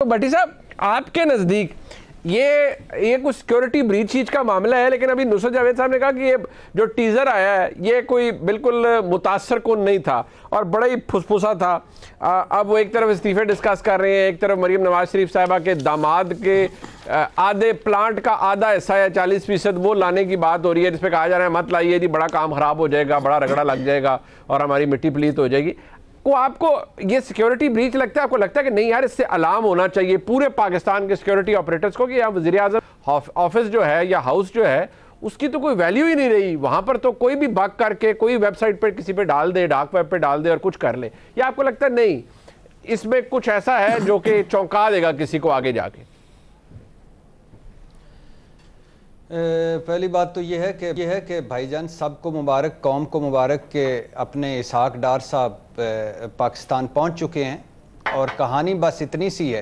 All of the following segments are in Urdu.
تو بھٹی صاحب آپ کے نزدیک یہ کچھ سیکیورٹی بریچ چیز کا معاملہ ہے، لیکن ابھی نصرت جاوید صاحب نے کہا کہ یہ جو ٹیزر آیا ہے یہ کوئی بالکل متاثر کن نہیں تھا اور بڑا ہی پھسپھسا تھا۔ اب وہ ایک طرف استعفے ڈسکس کر رہے ہیں، ایک طرف مریم نواز شریف صاحبہ کے داماد کے آدھے پلانٹ کا آدھا حصہ ہے 40% وہ لانے کی بات ہو رہی ہے، جس پہ کہا جا رہا ہے مت لائیے جی، بڑا کام خراب ہو جائے گا، بڑا رگڑا لگ جائے گا اور ہماری مٹی پلیت ہو جائے گی۔ آپ کو یہ سیکیورٹی بریچ لگتا ہے؟ آپ کو لگتا ہے کہ نہیں یار اس سے الارم ہونا چاہیے پورے پاکستان کے سیکیورٹی آپریٹرز کو کہ یہاں وزیر اعظم آفس جو ہے یا ہاؤس جو ہے اس کی تو کوئی ویلیو ہی نہیں رہی، وہاں پر تو کوئی بھی بگ کر کے کوئی ویب سائٹ پہ کسی پہ ڈال دے، ڈارک ویب پہ ڈال دے اور کچھ کر لے؟ یا آپ کو لگتا ہے نہیں اس میں کچھ ایسا ہے جو کہ چونکا دے گا کسی کو آگے جا کے؟ پہلی بات تو یہ ہے کہ بھائی جان سب کو مبارک، قوم کو مبارک کہ اپنے اسحاق ڈار صاحب پاکستان پہنچ چکے ہیں، اور کہانی بس اتنی سی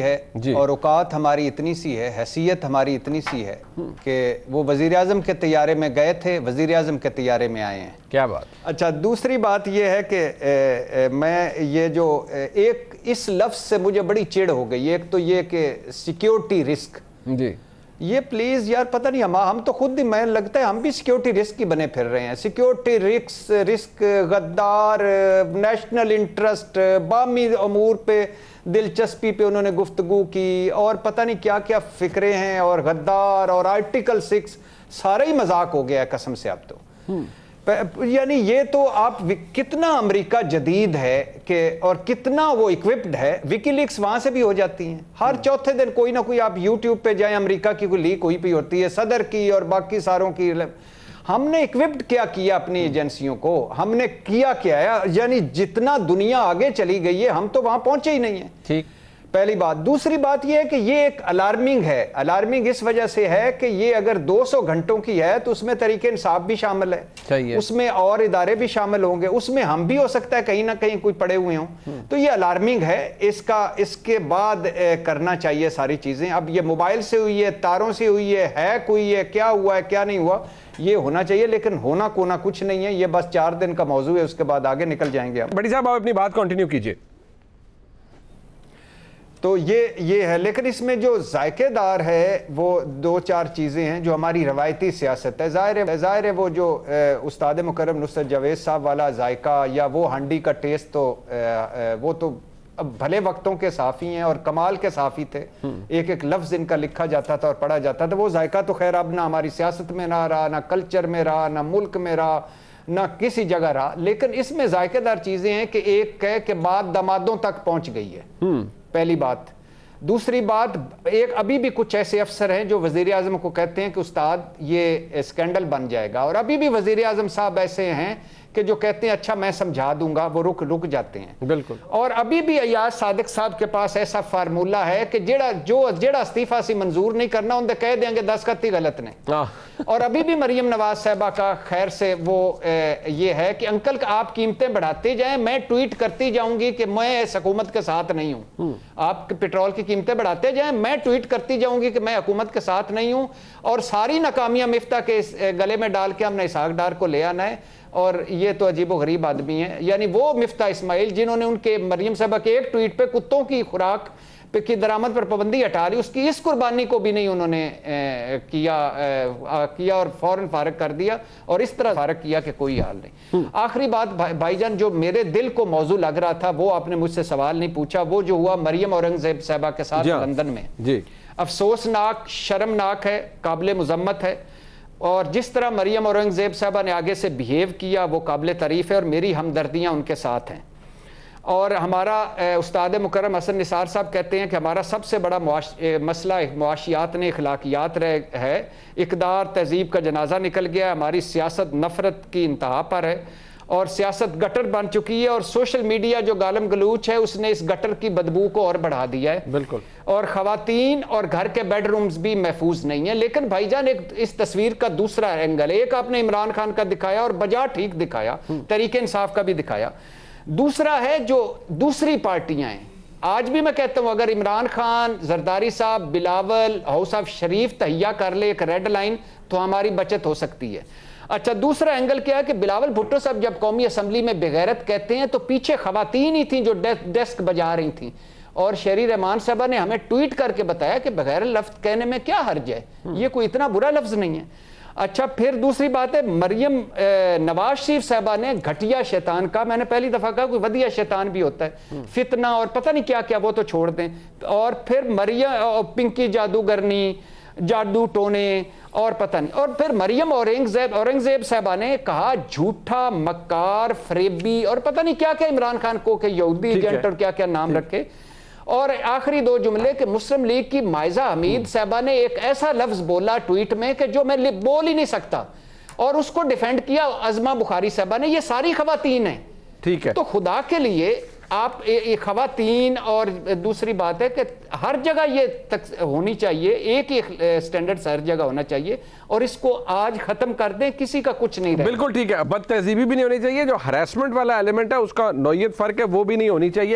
ہے اور اوقات ہماری اتنی سی ہے، حیثیت ہماری اتنی سی ہے کہ وہ وزیر اعظم کے طیارے میں گئے تھے، وزیر اعظم کے طیارے میں آئے ہیں۔ کیا بات؟ اچھا، دوسری بات یہ ہے کہ میں یہ جو ایک اس لفظ سے مجھے بڑی چڑ ہو گئی، ایک تو یہ کہ سیکیورٹی رسک، جی یہ پلیز یار پتہ نہیں ہم تو خود میں لگتا ہے ہم بھی سیکیورٹی رسک کی بنے پھر رہے ہیں۔ سیکیورٹی رسک، غدار، نیشنل انٹرسٹ، بامی امور پہ دلچسپی پہ انہوں نے گفتگو کی اور پتہ نہیں کیا کیا فکرے ہیں، اور غدار اور آرٹیکل 6 سارا ہی مذاق ہو گیا ہے قسم سے اب تو۔ یعنی یہ تو آپ کتنا امریکہ جدید ہے کہ اور کتنا وہ اکوپڈ ہے، وکی لیکس وہاں سے بھی ہو جاتی ہیں، ہر چوتھے دن کوئی نہ کوئی، آپ یوٹیوب پہ جائیں امریکہ کی کوئی لیک ہوئی پہ ہوتی ہے، صدر کی اور باقی ساروں کی۔ ہم نے اکوپڈ کیا اپنی ایجنسیوں کو، ہم نے کیا ہے، یعنی جتنا دنیا آگے چلی گئی ہے ہم تو وہاں پہنچے ہی نہیں ہیں۔ ٹھیک، پہلی بات۔ دوسری بات یہ ہے کہ یہ ایک الارمنگ ہے، الارمنگ اس وجہ سے ہے کہ یہ اگر 200 گھنٹوں کی ہے تو اس میں تحریک انصاف بھی شامل ہے، اس میں اور ادارے بھی شامل ہوں گے، اس میں ہم بھی ہو سکتا ہے کہیں نہ کہیں کوئی پڑے ہوئے ہوں، تو یہ الارمنگ ہے۔ اس کے بعد کرنا چاہیے ساری چیزیں۔ اب یہ موبائل سے ہوئی ہے، تاروں سے ہوئی ہے، ہیک ہوئی ہے، کیا ہوا ہے کیا نہیں ہوا، یہ ہونا چاہیے، لیکن ہونا کونا کچھ نہیں ہے، یہ بس 4 دن کا موضوع ہے، اس کے بعد آگے نکل جائیں گے۔ بھٹی صاحب آپ اپنی بات کنٹینیو کیجئے۔ تو یہ ہے، لیکن اس میں جو ذائقے دار ہے وہ 2-4 چیزیں ہیں جو ہماری روایتی سیاست ہے۔ ظاہر ہے وہ جو استاد مکرم نصرت جاوید صاحب والا ذائقہ یا وہ ہانڈی کا ٹیسٹ، تو وہ تو بھلے وقتوں کے صحافی ہیں اور کمال کے صحافی تھے، ایک ایک لفظ ان کا لکھا جاتا تھا اور پڑھا جاتا تھا، وہ ذائقہ تو خیر اب نہ ہماری سیاست میں نہ رہا، نہ کلچر میں رہا، نہ ملک میں رہا، نہ کسی جگہ رہا۔ لیکن اس میں ذائقے دار چیزیں ہیں کہ ایک کہے کہ بات دمادوں تک پہنچ گئی ہے، پہلی بات۔ دوسری بات، ایک ابھی بھی کچھ ایسے افسر ہیں جو وزیر اعظم کو کہتے ہیں کہ استاد یہ اسکینڈل بن جائے گا، اور ابھی بھی وزیر اعظم صاحب ایسے ہیں کہ جو کہتے ہیں اچھا میں سمجھا دوں گا، وہ رک جاتے ہیں۔ بالکل۔ اور ابھی بھی ایاز صادق صاحب کے پاس ایسا فارمولہ ہے کہ جیڑا استعفیٰ سی منظور نہیں کرنا ان دے کہہ دیں گے 10 خط ہی غلط نے۔ اور ابھی بھی مریم نواز صاحبہ کا خیر سے وہ یہ ہے کہ انکل آپ قیمتیں بڑھاتے جائیں، میں ٹویٹ کرتی جاؤں گی کہ میں اس حکومت کے ساتھ نہیں ہوں، آپ پیٹرول کی قیمتیں بڑھاتے جائیں، میں ٹویٹ کرتی جاؤں گی کہ میں حکومت کے ساتھ نہیں ہوں، اور ساری ناکامیاں مفتاح کے گلے میں ڈال کے ہم نے اسحاق ڈار کو لے آنا ہے۔ اور یہ تو عجیب و غریب آدمی ہیں، یعنی وہ مفتاح اسماعیل جنہوں نے ان کے مریم صاحبہ کے ایک ٹویٹ پہ کتوں کی خوراک کی درآمد پر پابندی ہٹا لی، اس کی اس قربانی کو بھی نہیں انہوں نے کیا اور فوراً فارغ کر دیا، اور اس طرح فارغ کیا کہ کوئی حال نہیں۔ آخری بات بھائی جان، جو میرے دل کو موضوع لگ رہا تھا وہ آپ نے مجھ سے سوال نہیں پوچھا، وہ جو ہوا مریم اورنگزیب صاحبہ کے ساتھ لندن میں، افسوسناک، شرمناک ہے، قابل مذمت ہے، اور جس طرح مریم اورنگزیب صاحبہ نے آگے سے بہیو کیا وہ قابل تعریف ہے، اور میری ہمدردیاں ان کے ساتھ ہیں۔ اور ہمارا استاد مکرم حسن نثار صاحب کہتے ہیں کہ ہمارا سب سے بڑا مسئلہ معاشیات نے اخلاقیات ہے، اقدار تہذیب کا جنازہ نکل گیا، ہماری سیاست نفرت کی انتہا پر ہے، اور سیاست گٹر بن چکی ہے، اور سوشل میڈیا جو گالم گلوچ ہے اس نے اس گٹر کی بدبو کو اور بڑھا دیا ہے۔ بالکل۔ اور خواتین اور گھر کے بیڈ رومز بھی محفوظ نہیں ہیں۔ لیکن بھائی جان ایک اس تصویر کا دوسرا اینگل ہے، ایک آپ نے عمران خان کا دکھایا اور بجا ٹھیک دکھایا، تحریک انصاف کا بھی دکھایا، دوسرا ہے جو دوسری پارٹیاں ہیں۔ آج بھی میں کہتا ہوں اگر عمران خان، زرداری صاحب، بلاول، ہاؤس آف شریف تہیہ کر لے ایک ریڈ لائن تو ہماری بچت ہو سکتی ہے۔ اچھا دوسرا اینگل کیا ہے کہ بلاول بھٹو صاحب جب قومی اسمبلی میں بغیرت کہتے ہیں تو پیچھے خواتین ہی تھیں جو ڈیسک بجا رہی تھیں، اور شہری رحمان صاحبہ نے ہمیں ٹویٹ کر کے بتایا کہ بغیر لفظ کہنے میں کیا حرج ہے، یہ کوئی اتنا برا لفظ نہیں ہے۔ اچھا پھر دوسری بات ہے مریم نواز شریف صاحبہ نے گھٹیا شیطان کا، میں نے پہلی دفعہ کہا کوئی ودیا شیطان بھی ہوتا ہے، فتنہ اور پتہ نہیں کیا کیا، وہ تو چھوڑ دیں۔ اور پھر مریم پنکی جادوگرنی، جادو ٹونے اور پتہ نہیں، اور پھر مریم اورنگزیب صاحبہ نے کہا جھوٹا، مکار، فریبی اور پتہ نہیں کیا کیا عمران خان کو کہ یہودی ایجنٹ اور کیا کیا نام رکھے۔ اور آخری دو جملے کہ مسلم لیگ کی مائزہ حمید صاحبہ نے ایک ایسا لفظ بولا ٹویٹ میں کہ جو میں بول ہی نہیں سکتا، اور اس کو ڈیفینڈ کیا عظمہ بخاری صاحبہ نے۔ یہ ساری خواتین ہیں، ٹھیک ہے، تو خدا کے لیے آپ خواتین، اور دوسری بات ہے کہ ہر جگہ یہ ہونی چاہیے، ایک ہی سٹینڈرڈ ہر جگہ ہونا چاہیے، اور اس کو آج ختم کر دیں، کسی کا کچھ نہیں رہے۔ بالکل ٹھیک ہے، بد تہذیبی بھی نہیں ہونی چاہیے، جو ہراسمنٹ والا ایلیمنٹ ہے اس کا نوعیت فرق ہے وہ بھی نہیں ہونی چاہیے۔